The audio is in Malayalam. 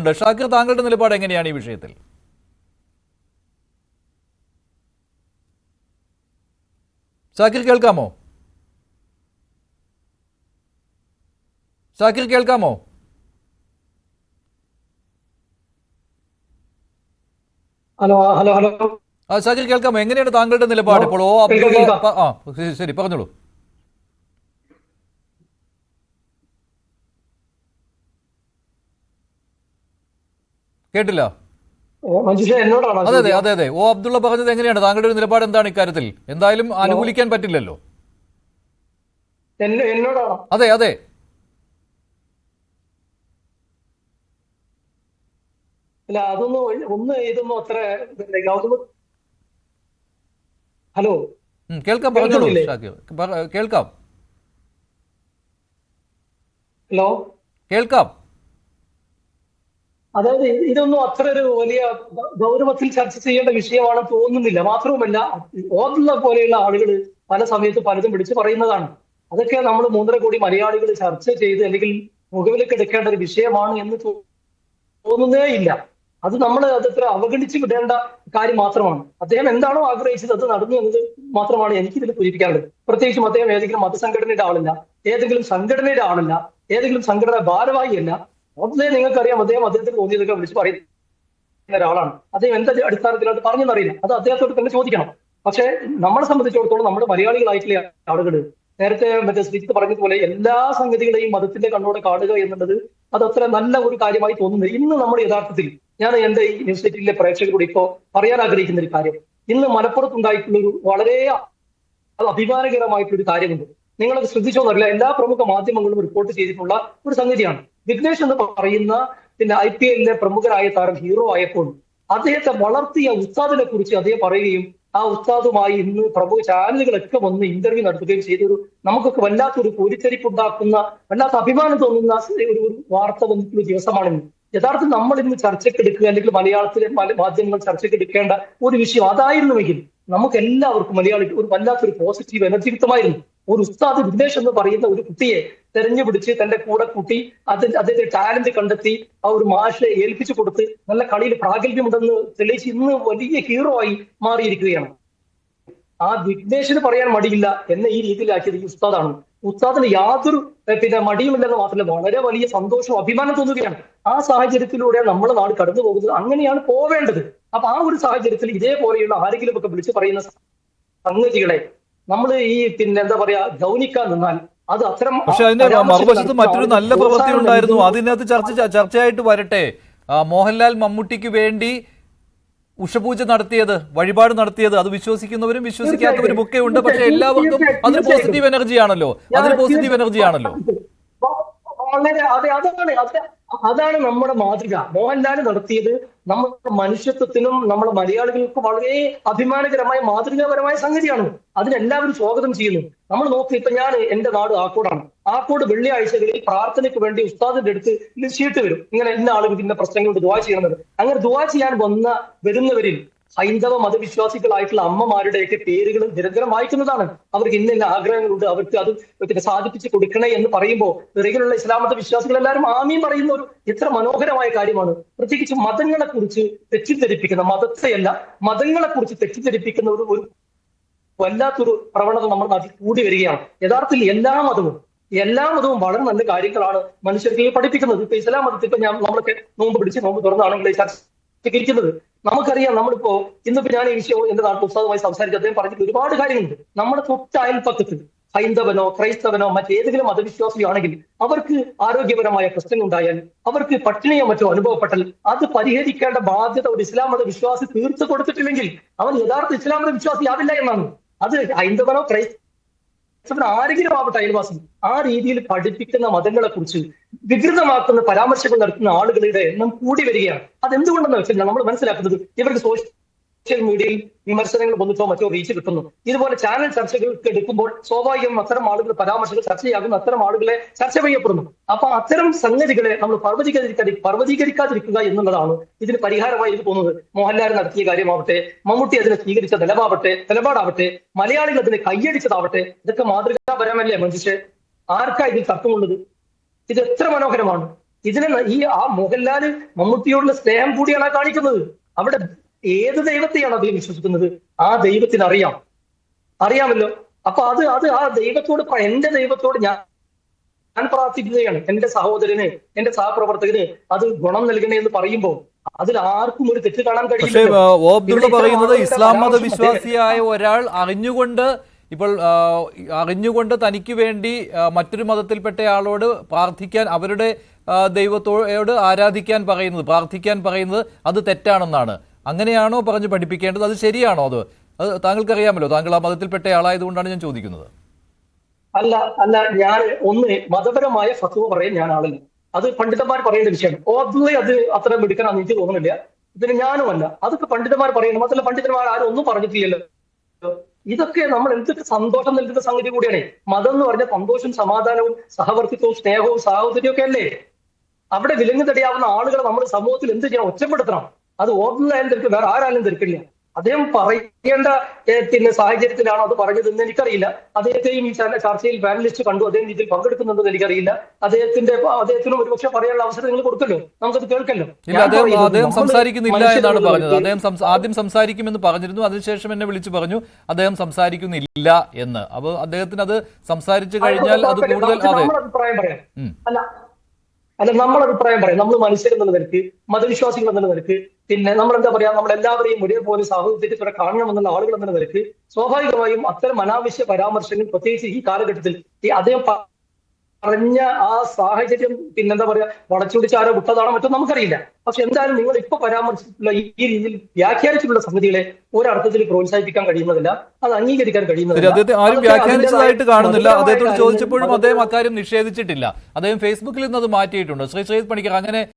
ഉണ്ട്. ഷാക്കിർ, താങ്കളുടെ നിലപാട് എങ്ങനെയാണ് ഈ വിഷയത്തിൽ? ഷാക്കിർ കേൾക്കാമോ? ഷാക്കിർ കേൾക്കാമോ? ഹലോ ഹലോ ഹലോ ഷാക്കിർ കേൾക്കാമോ? എങ്ങനെയാണ് താങ്കളുടെ നിലപാട് ഇപ്പോൾ? ശരി, പറഞ്ഞോളൂ. കേട്ടില്ല. മഞ്ജുഷ എന്നോടാണോ? അതെ അതെ അതെ അതെ. അബ്ദുള്ള പറഞ്ഞത് എങ്ങനെയാണ്? താങ്കളുടെ ഒരു നിലപാട് എന്താണ് ഇക്കാര്യത്തിൽ? എന്തായാലും അനുകൂലിക്കാൻ പറ്റില്ലല്ലോ. എന്നോടാണോ? അതെ അതെ. അല്ല, ഇതൊന്നും അത്ര ഹലോ കേൾക്കാം, പറഞ്ഞോളൂ ഷാക്കിർ. കേൾക്കാം. ഹലോ കേൾക്കാം. അതായത് ഇതൊന്നും അത്ര ഒരു വലിയ ഗൗരവത്തിൽ ചർച്ച ചെയ്യേണ്ട വിഷയമാണെന്ന് തോന്നുന്നില്ല. മാത്രവുമല്ല, ഓതുള്ള പോലെയുള്ള ആളുകൾ പല സമയത്ത് പലതും വിളിച്ചു പറയുന്നതാണ്. അതൊക്കെ നമ്മൾ 3.5 കോടി മലയാളികൾ ചർച്ച ചെയ്ത് അല്ലെങ്കിൽ മുഖവിലേക്ക് എടുക്കേണ്ട ഒരു വിഷയമാണ് എന്ന് തോന്നുന്നേ ഇല്ല. നമ്മൾ അതത്ര അവഗണിച്ച് വിടേണ്ട കാര്യം മാത്രമാണ്. അദ്ദേഹം എന്താണോ ആഗ്രഹിച്ചത് അത് നടന്നു എന്നത് മാത്രമാണ് എനിക്കിതിൽ സൂചിപ്പിക്കാനുള്ളത്. പ്രത്യേകിച്ചും അദ്ദേഹം ഏതെങ്കിലും മതസംഘടനയുടെ ആളല്ല, ഏതെങ്കിലും സംഘടനയുടെ ആളല്ല, ഏതെങ്കിലും സംഘടന ഭാരവാഹിയല്ല. അതേ നിങ്ങൾക്കറിയാം, അദ്ദേഹത്തിന് തോന്നിയതൊക്കെ വിളിച്ച് പറയുന്ന ഒരാളാണ്. അദ്ദേഹം എന്താ അടിസ്ഥാനത്തിലാണ് പറഞ്ഞെന്നറിയില്ല, അത് അദ്ദേഹത്തോട് തന്നെ ചോദിക്കണം. പക്ഷെ നമ്മളെ സംബന്ധിച്ചിടത്തോളം നമ്മുടെ മലയാളികളായിട്ടുള്ള ആളുകൾ നേരത്തെ ശ്രീജിത്ത് പറഞ്ഞതുപോലെ എല്ലാ സംഗതികളെയും മതത്തിന്റെ കണ്ണോടെ കാണുക എന്നുള്ളത് അതത്ര നല്ല ഒരു കാര്യമായി തോന്നുന്നത്. ഇന്ന് നമ്മൾ യഥാർത്ഥത്തിൽ ഞാൻ എന്റെ ഈ യൂണിവേഴ്സിറ്റിയിലെ പ്രേക്ഷകരോട് ഇപ്പോ പറയാൻ ആഗ്രഹിക്കുന്ന ഒരു കാര്യം, ഇന്ന് മലപ്പുറത്തുണ്ടായിട്ടുള്ള ഒരു വളരെ അഭിമാനകരമായിട്ടൊരു കാര്യമുണ്ട്. നിങ്ങളത് ശ്രദ്ധിച്ചോന്നറിയില്ല, എല്ലാ പ്രമുഖ മാധ്യമങ്ങളും റിപ്പോർട്ട് ചെയ്തിട്ടുള്ള ഒരു സംഗതിയാണ്. വിഘ്നേഷ് എന്ന് പറയുന്ന IPL പ്രമുഖരായ താരം ഹീറോ ആയപ്പോൾ അദ്ദേഹത്തെ വളർത്തിയ ഉസ്താദിനെ കുറിച്ച് അദ്ദേഹം പറയുകയും ആ ഉസ്താദുമായി ഇന്ന് പ്രമുഖ ചാനലുകളൊക്കെ വന്ന് ഇന്റർവ്യൂ നടത്തുകയും ചെയ്തൊരു നമുക്കൊക്കെ വല്ലാത്തൊരു പൊരിച്ചരിപ്പുണ്ടാക്കുന്ന, വല്ലാത്ത അഭിമാനം തോന്നുന്ന ഒരു വാർത്ത വന്നിട്ടുള്ള ദിവസമാണിന്ന്. യഥാർത്ഥത്തിൽ നമ്മൾ ഇന്ന് ചർച്ചയ്ക്കെടുക്കുക അല്ലെങ്കിൽ മലയാളത്തിലെ മാധ്യമങ്ങൾ ചർച്ചയ്ക്കെടുക്കേണ്ട ഒരു വിഷയം അതായിരുന്നുവെങ്കിൽ നമുക്ക് എല്ലാവർക്കും മലയാളിക്ക് ഒരു വല്ലാത്തൊരു പോസിറ്റീവ് എനർജി കിട്ടുമായിരുന്നു. ഒരു ഉസ്താദ് വിഘ്നേഷ് എന്ന് പറയുന്ന ഒരു കുട്ടിയെ തെരഞ്ഞുപിടിച്ച് തന്റെ കൂടെ കൂട്ടി അതിന്റെ ടാലന്റ് കണ്ടെത്തി ആ ഒരു മാഷെ ഏൽപ്പിച്ചു കൊടുത്ത് നല്ല കളിയിൽ പ്രാഗൽഭ്യമുണ്ടെന്ന് തെളിയിച്ച് ഇന്ന് വലിയ ഹീറോ ആയി മാറിയിരിക്കുകയാണ്. ആ വിഘ്നേഷിന് പറയാൻ മടിയില്ല എന്ന ഈ രീതിയിലാക്കിയത് ഈ ഉസ്താദാണ്. ഉസ്താദിന് യാതൊരു മടിയുമില്ലെന്ന് മാത്രമല്ല വളരെ വലിയ സന്തോഷവും അഭിമാനം തോന്നുകയാണ്. ആ സാഹചര്യത്തിലൂടെ നമ്മുടെ നാട് കടന്നു പോകുന്നത്. അങ്ങനെയാണ് പോവേണ്ടത്. അപ്പൊ ആ ഒരു സാഹചര്യത്തിൽ ഇതേപോലെയുള്ള ആരെങ്കിലും ഒക്കെ വിളിച്ചു പറയുന്ന സംഗതികളെ നമ്മൾ ഈ എന്താ പറയാ ഗൗനിക്കാൻ നിന്നാൽ അത് അത്തരം. പക്ഷെ അതിന്റെ മറുവശത്ത് മറ്റൊരു നല്ല പ്രവൃത്തി ഉണ്ടായിരുന്നു. അതിനകത്ത് ചർച്ചയായിട്ട് വരട്ടെ. മോഹൻലാൽ മമ്മൂട്ടിക്ക് വേണ്ടി ഉഷപൂജ നടത്തിയത്, വഴിപാട് നടത്തിയത്, അത് വിശ്വസിക്കുന്നവരും വിശ്വസിക്കാത്തവരും ഒക്കെ ഉണ്ട്. പക്ഷെ എല്ലാവർക്കും അതൊരു പോസിറ്റീവ് എനർജിയാണല്ലോ. അതാണ് നമ്മുടെ മാതൃക. മോഹൻലാൽ നടത്തിയത് നമ്മുടെ മനുഷ്യത്വത്തിനും നമ്മുടെ മലയാളികൾക്കും വളരെ അഭിമാനകരമായ മാതൃകാപരമായ സംഗതിയാണ്. അതിനെല്ലാവരും സ്വാഗതം ചെയ്യുന്നു. നമ്മൾ നോക്കി, ഇപ്പൊ ഞാൻ എന്റെ നാട് ആക്കോടാണ്. ആക്കോട് വെള്ളിയാഴ്ചകളിൽ പ്രാർത്ഥനയ്ക്ക് വേണ്ടി ഉസ്താദിന്റെ അടുത്ത് ഷീട്ട് വരും, ഇങ്ങനെ ഇന്ന ആളുകൾ ഇന്ന പ്രശ്നങ്ങളോട് ദുആ ചെയ്യണമെന്ന്. അങ്ങനെ ദുആ ചെയ്യാൻ വരുന്നവരിൽ ഹൈന്ദവ മതവിശ്വാസികളായിട്ടുള്ള അമ്മമാരുടെയൊക്കെ പേരുകൾ നിരന്തരം വായിക്കുന്നതാണ്. അവർക്ക് ഇന്ന ആഗ്രഹങ്ങളുണ്ട്, അവർക്ക് അത് സാധിപ്പിച്ച് കൊടുക്കണേ എന്ന് പറയുമ്പോൾ പിറകിലുള്ള ഇസ്ലാം മത വിശ്വാസികൾ എല്ലാവരും ആമീൻ പറയുന്ന ഒരു എത്ര മനോഹരമായ കാര്യമാണ്. പ്രത്യേകിച്ച് മതങ്ങളെ കുറിച്ച് തെറ്റിദ്ധരിപ്പിക്കുന്ന, മതത്തെയല്ല മതങ്ങളെ കുറിച്ച് തെറ്റിദ്ധരിപ്പിക്കുന്ന ഒരു വല്ലാത്തൊരു പ്രവണത നമ്മുടെ നാട്ടിൽ കൂടി വരികയാണ്. യഥാർത്ഥത്തിൽ എല്ലാ മതവും വളരെ നല്ല കാര്യങ്ങളാണ് മനുഷ്യർക്ക് പഠിപ്പിക്കുന്നത്. ഇപ്പൊ ഇസ്ലാം മതത്തിൽ ഇപ്പൊ നമ്മളൊക്കെ നോമ്പ് തുറന്നാണെങ്കിൽ ിക്കുന്നത് നമുക്കറിയാം. നമ്മളിപ്പോ ഇന്നിപ്പോ ഞാൻ ഈ വിഷയം എന്റെ നാട്ടിൽ ഉസ്താദുമായി സംസാരിച്ച് അദ്ദേഹം പറഞ്ഞിട്ട് ഒരുപാട് കാര്യങ്ങളുണ്ട്. നമ്മുടെ തൊട്ട അയൽപ്പക്കത്ത് ഹൈന്ദവനോ ക്രൈസ്തവനോ മറ്റേതെങ്കിലും മതവിശ്വാസിയോ ആണെങ്കിൽ അവർക്ക് ആരോഗ്യപരമായ പ്രശ്നങ്ങൾ ഉണ്ടായാൽ, അവർക്ക് പട്ടിണിയോ മറ്റോ അനുഭവപ്പെട്ടാൽ അത് പരിഹരിക്കേണ്ട ബാധ്യത ഒരു ഇസ്ലാം മത വിശ്വാസി തീർത്തു കൊടുത്തിട്ടില്ലെങ്കിൽ അവൻ യഥാർത്ഥ ഇസ്ലാം മത വിശ്വാസിയാവില്ല എന്നാണ്. അത് ഹൈന്ദവനോ ആരെങ്കിലും ആവട്ടെ, അയൽവാസി ആ രീതിയിൽ പഠിപ്പിക്കുന്ന മതങ്ങളെ കുറിച്ച് വികൃതമാക്കുന്ന പരാമർശങ്ങൾ നടത്തുന്ന ആളുകളുടെ എണ്ണം കൂടി വരികയാണ്. അതെന്തുകൊണ്ടെന്ന് വെച്ചാൽ നമ്മൾ മനസ്സിലാക്കുന്നത് ഇവർക്ക് സോഷ്യൽ മീഡിയയിൽ വിമർശനങ്ങൾ വന്നിട്ടോ മറ്റോ റീച്ച് കിട്ടുന്നു. ഇതുപോലെ ചാനൽ ചർച്ചകൾക്ക് എടുക്കുമ്പോൾ സ്വാഭാവികം അത്തരം ആളുകൾ പരാമർശങ്ങൾ ചർച്ചയാകുന്ന അത്തരം ആളുകളെ ചർച്ച ചെയ്യപ്പെടുന്നു. അപ്പൊ അത്തരം സംഗതികളെ നമ്മൾ പർവ്വതീകരിക്കാതിരിക്കുക എന്നുള്ളതാണ് ഇതിന് പരിഹാരമായി എനിക്ക് തോന്നുന്നത്. മോഹൻലാൽ നടത്തിയ കാര്യമാവട്ടെ, മമ്മൂട്ടി അതിനെ സ്വീകരിച്ച നിലപാടാവട്ടെ, മലയാളികൾ അതിനെ കൈയടിച്ചതാവട്ടെ, ഇതൊക്കെ മാതൃകാപരമല്ലേ മനുഷ്യ? ആർക്കാ ഇതിൽ തർക്കമുള്ളത്? ഇത് എത്ര മനോഹരമാണ്. ഇതിനെ ആ മോഹൻലാല് മമ്മൂട്ടിയോടുള്ള സ്നേഹം കൂടിയാണ് കാണിക്കുന്നത്. അവിടെ ഏത് ദൈവത്തെയാണ് അദ്ദേഹം വിശ്വസിക്കുന്നത്? ആ ദൈവത്തിന് അറിയാമല്ലോ. അപ്പൊ അത് ആ ദൈവത്തോട് എന്റെ ദൈവത്തോട് ഞാൻ പ്രാർത്ഥിക്കുകയാണ്, എന്റെ സഹോദരന്, എന്റെ സഹപ്രവർത്തകന് അത് ഗുണം നൽകണേ എന്ന് പറയുമ്പോൾ അതിൽ ആർക്കും ഒരു തെറ്റ് കാണാൻ പക്ഷേ കഴിയില്ല. ഓബ്ദുള്ള പറയുന്നത് ഇസ്ലാം മത വിശ്വാസിയായ ഒരാൾ അറിഞ്ഞുകൊണ്ട് തനിക്ക് വേണ്ടി മറ്റൊരു മതത്തിൽപ്പെട്ട ആളോട് പ്രാർത്ഥിക്കാൻ, അവരുടെ ദൈവത്തോട് ആരാധിക്കാൻ പറയുന്നത്, പ്രാർത്ഥിക്കാൻ പറയുന്നത് അത് തെറ്റാണെന്നാണ്. അങ്ങനെയാണോ പറഞ്ഞു പഠിപ്പിക്കേണ്ടത്? അത് ശരിയാണോ? അത് താങ്കൾക്കറിയാമല്ലോ, താങ്കൾ ആ മതത്തിൽപ്പെട്ട ആളായതുകൊണ്ടാണ് ഞാൻ ചോദിക്കുന്നത്. അല്ല ഞാൻ മതപരമായ ഫത്വ പറയാൻ ഞാൻ ആളല്ല. അത് പണ്ഡിതന്മാർ പറയേണ്ട വിഷയമാണ്. ഓബ്ദുള്ള അത് അത്ര മിടുക്കനാന്ന് എനിക്ക് തോന്നുന്നില്ല. ഇതിന് ഞാനുമല്ല, അതൊക്കെ പണ്ഡിതന്മാർ പറയുന്നു. മാത്രമല്ല പണ്ഡിതന്മാർ ആരും ഒന്നും പറഞ്ഞിട്ടില്ലല്ലോ. ഇതൊക്കെ നമ്മൾ എന്തൊക്കെ സന്തോഷം നൽകുന്ന സംഗതി കൂടിയാണ്. മതം എന്ന് പറഞ്ഞാൽ സന്തോഷവും സമാധാനവും സഹവർത്തിത്വവും സ്നേഹവും സാഹോദര്യവും ഒക്കെ അല്ലേ? അവിടെ വിലങ്ങ് തടയാവുന്ന ആളുകളെ നമ്മുടെ സമൂഹത്തിൽ എന്ത് ചെയ്യണം? ഒറ്റപ്പെടുത്തണം. അത് ഓർഡിനായാലും തിരക്കില്ല, വേറെ ആരായാലും തിരക്കില്ല. അദ്ദേഹം പറയേണ്ട സാഹചര്യത്തിലാണോ അത് പറഞ്ഞതെന്ന് എനിക്കറിയില്ല. അദ്ദേഹത്തെയും ഈ ചർച്ചയിൽ പാനലിസ്റ്റ് കണ്ടു, അദ്ദേഹം ഇതിൽ പങ്കെടുക്കുന്നുണ്ടെന്ന് എനിക്കറിയില്ല. അദ്ദേഹത്തിനും ഒരുപക്ഷെ പറയാനുള്ള അവസരം നിങ്ങൾ കൊടുക്കല്ലോ, നമുക്കത് കേൾക്കല്ലോ. ഇല്ല, അദ്ദേഹം സംസാരിക്കുന്നില്ല എന്നാണ് പറഞ്ഞത്. അദ്ദേഹം ആദ്യം സംസാരിക്കുമെന്ന് പറഞ്ഞിരുന്നു, അതിനുശേഷം എന്നെ വിളിച്ചു പറഞ്ഞു അദ്ദേഹം സംസാരിക്കുന്നില്ല എന്ന്. അപ്പൊ അദ്ദേഹത്തിന് അത് സംസാരിച്ചു കഴിഞ്ഞാൽ അത് കൂടുതൽ അഭിപ്രായം പറയാം. നമ്മൾ അഭിപ്രായം പറയാം. നമ്മൾ മനുഷ്യരെന്നുള്ള നിലക്ക്, മതവിശ്വാസികൾ എന്നുള്ള നിലക്ക്, പിന്നെ നമ്മൾ എന്താ പറയാ, നമ്മളെല്ലാവരെയും ഒരേപോലെ സാഹോദര്യത്തോടെ കാണണമെന്നുള്ള ആളുകൾ എന്നുള്ള നിലക്ക് സ്വാഭാവികമായും അത്തരം അനാവശ്യ പരാമർശങ്ങൾ, പ്രത്യേകിച്ച് ഈ കാലഘട്ടത്തിൽ അദ്ദേഹം പറഞ്ഞ ആ സാഹചര്യം പിന്നെന്താ പറയാ, വളച്ചൊടിച്ച് ആരോ വിട്ടതാണോ മറ്റോ നമുക്കറിയില്ല. പക്ഷെ എന്തായാലും നിങ്ങൾ ഇപ്പൊ പരാമർശിച്ചിട്ടുള്ള ഈ രീതിയിൽ വ്യാഖ്യാനിച്ചിട്ടുള്ള സംഗതികളെ ഒരർത്ഥത്തിൽ പ്രോത്സാഹിപ്പിക്കാൻ കഴിയുന്നതില്ല, അത് അംഗീകരിക്കാൻ കഴിയുന്നതില്ല. അദ്ദേഹത്തെ ആരും വ്യാഖ്യാനിച്ചതായിട്ട് കാണുന്നില്ല. അദ്ദേഹത്തോട് ചോദിച്ചപ്പോഴും അദ്ദേഹം അക്കാര്യം നിഷേധിച്ചിട്ടില്ല. അദ്ദേഹം ഫേസ്ബുക്കിൽ നിന്ന് അത് മാറ്റിയിട്ടുണ്ട്. ശ്രീ പണിക്കർ, അങ്ങനെ